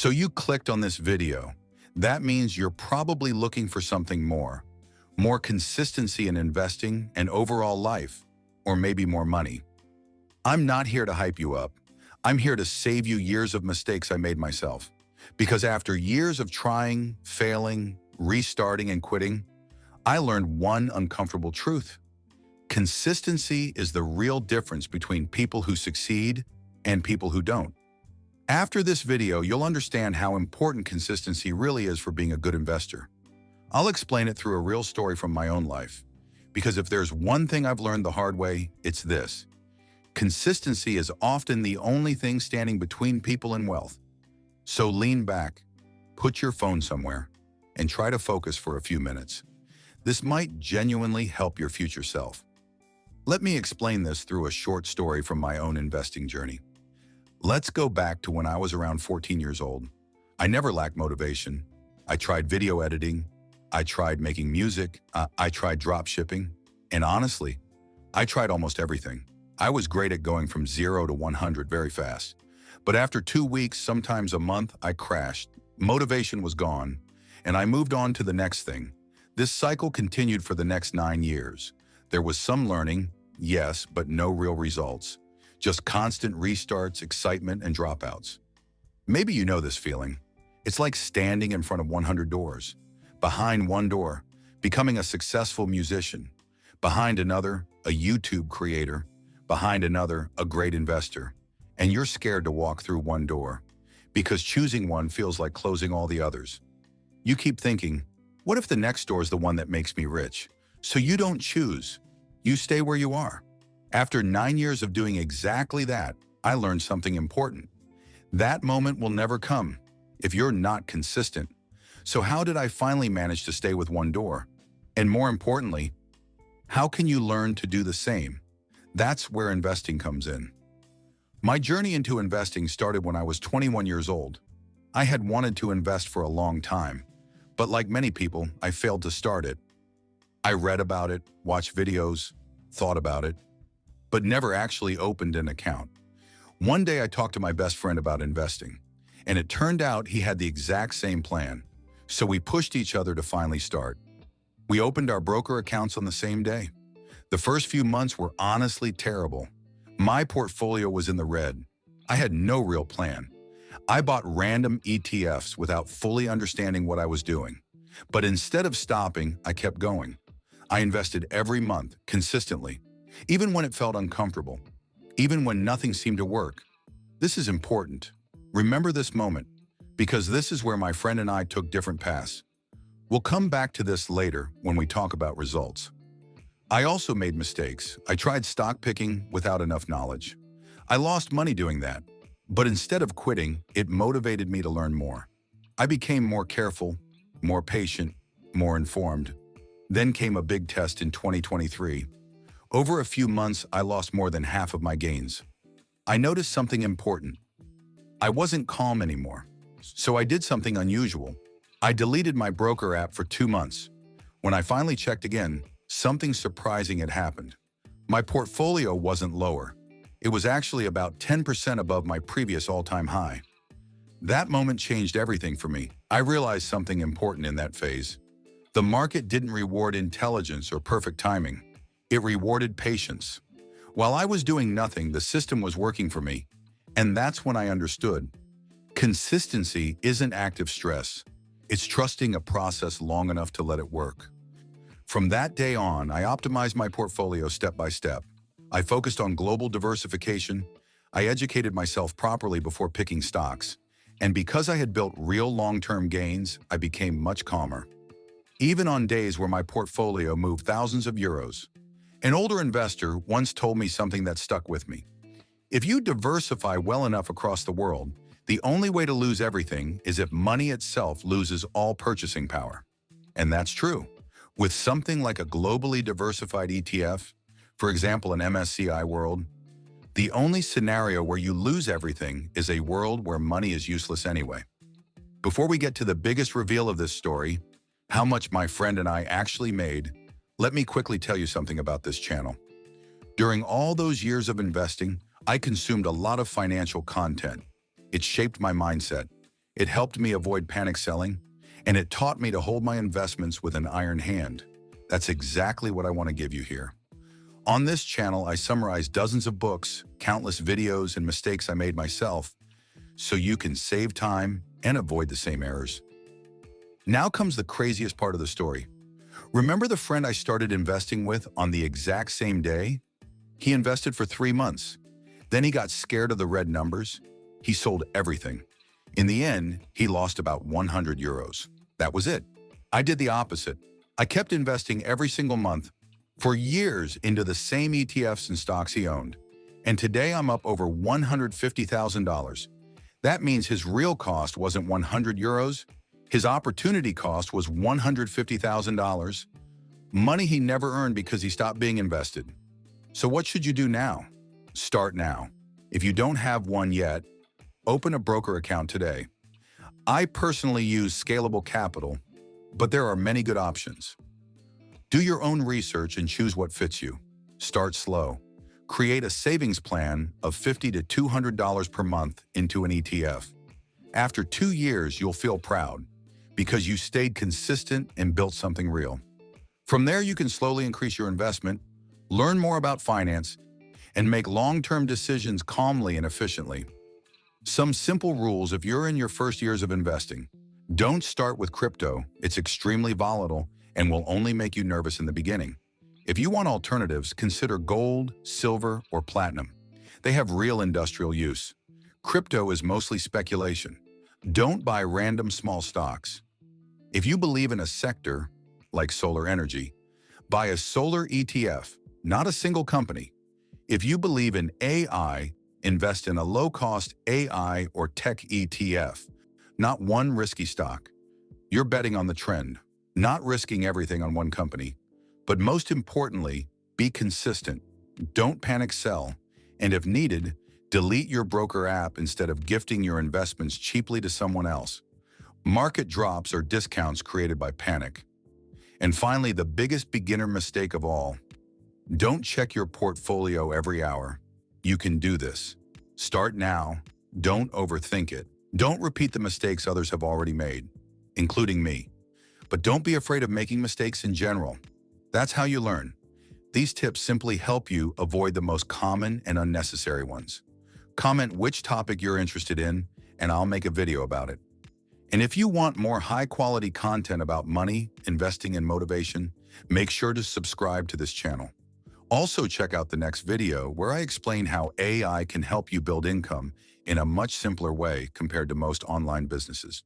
So you clicked on this video. That means you're probably looking for something more consistency in investing and overall life, or maybe more money. I'm not here to hype you up. I'm here to save you years of mistakes I made myself. Because after years of trying, failing, restarting, and quitting, I learned one uncomfortable truth. Consistency is the real difference between people who succeed and people who don't. After this video, you'll understand how important consistency really is for being a good investor. I'll explain it through a real story from my own life. Because if there's one thing I've learned the hard way, it's this. Consistency is often the only thing standing between people and wealth. So lean back, put your phone somewhere, and try to focus for a few minutes. This might genuinely help your future self. Let me explain this through a short story from my own investing journey. Let's go back to when I was around 14 years old. I never lacked motivation. I tried video editing. I tried making music. I tried drop shipping. And honestly, I tried almost everything. I was great at going from 0 to 100 very fast. But after 2 weeks, sometimes a month, I crashed. Motivation was gone, and I moved on to the next thing. This cycle continued for the next 9 years. There was some learning, yes, but no real results. Just constant restarts, excitement, and dropouts. Maybe you know this feeling. It's like standing in front of 100 doors. Behind one door, becoming a successful musician. Behind another, a YouTube creator. Behind another, a great investor. And you're scared to walk through one door, because choosing one feels like closing all the others. You keep thinking, what if the next door is the one that makes me rich? So you don't choose. You stay where you are. After 9 years of doing exactly that, I learned something important. That moment will never come if you're not consistent. So how did I finally manage to stay with one door? And more importantly, how can you learn to do the same? That's where investing comes in. My journey into investing started when I was 21 years old. I had wanted to invest for a long time, but like many people, I failed to start it. I read about it, watched videos, thought about it, but never actually opened an account. One day I talked to my best friend about investing, and it turned out he had the exact same plan. So we pushed each other to finally start. We opened our broker accounts on the same day. The first few months were honestly terrible. My portfolio was in the red. I had no real plan. I bought random ETFs without fully understanding what I was doing. But instead of stopping, I kept going. I invested every month, consistently, even when it felt uncomfortable, even when nothing seemed to work. This is important. Remember this moment, because this is where my friend and I took different paths. We'll come back to this later when we talk about results. I also made mistakes. I tried stock picking without enough knowledge. I lost money doing that. But instead of quitting, it motivated me to learn more. I became more careful, more patient, more informed. Then came a big test in 2023. Over a few months, I lost more than half of my gains. I noticed something important. I wasn't calm anymore. So I did something unusual. I deleted my broker app for 2 months. When I finally checked again, something surprising had happened. My portfolio wasn't lower. It was actually about 10% above my previous all-time high. That moment changed everything for me. I realized something important in that phase. The market didn't reward intelligence or perfect timing. It rewarded patience. While I was doing nothing, the system was working for me. And that's when I understood. Consistency isn't active stress. It's trusting a process long enough to let it work. From that day on, I optimized my portfolio step by step. I focused on global diversification. I educated myself properly before picking stocks. And because I had built real long-term gains, I became much calmer. Even on days where my portfolio moved thousands of euros. An older investor once told me something that stuck with me. If you diversify well enough across the world, the only way to lose everything is if money itself loses all purchasing power. And that's true. With something like a globally diversified ETF, for example an MSCI World, the only scenario where you lose everything is a world where money is useless anyway. Before we get to the biggest reveal of this story, how much my friend and I actually made, let me quickly tell you something about this channel. During all those years of investing, I consumed a lot of financial content. It shaped my mindset. It helped me avoid panic selling, and it taught me to hold my investments with an iron hand. That's exactly what I want to give you here. On this channel, I summarize dozens of books, countless videos, and mistakes I made myself, so you can save time and avoid the same errors. Now comes the craziest part of the story. Remember the friend I started investing with on the exact same day? He invested for 3 months. Then he got scared of the red numbers. He sold everything. In the end, he lost about 100 euros. That was it. I did the opposite. I kept investing every single month for years into the same ETFs and stocks he owned. And today I'm up over $150,000. That means his real cost wasn't 100 euros. His opportunity cost was $150,000. Money he never earned because he stopped being invested. So what should you do now? Start now. If you don't have one yet, open a broker account today. I personally use Scalable Capital, but there are many good options. Do your own research and choose what fits you. Start slow. Create a savings plan of $50 to $200 per month into an ETF. After 2 years, you'll feel proud because you stayed consistent and built something real. From there, you can slowly increase your investment, learn more about finance, and make long-term decisions calmly and efficiently. Some simple rules if you're in your first years of investing. Don't start with crypto. It's extremely volatile and will only make you nervous in the beginning. If you want alternatives, consider gold, silver, or platinum. They have real industrial use. Crypto is mostly speculation. Don't buy random small stocks. If you believe in a sector, like solar energy, buy a solar ETF, not a single company. If you believe in AI, invest in a low-cost AI or tech ETF, not one risky stock. You're betting on the trend, not risking everything on one company. But most importantly, be consistent. Don't panic sell, and if needed, delete your broker app instead of gifting your investments cheaply to someone else. Market drops are discounts created by panic. And finally, the biggest beginner mistake of all, don't check your portfolio every hour. You can do this. Start now. Don't overthink it. Don't repeat the mistakes others have already made, including me. But don't be afraid of making mistakes in general. That's how you learn. These tips simply help you avoid the most common and unnecessary ones. Comment which topic you're interested in, and I'll make a video about it. And if you want more high-quality content about money, investing, and motivation, make sure to subscribe to this channel. Also check out the next video where I explain how AI can help you build income in a much simpler way compared to most online businesses.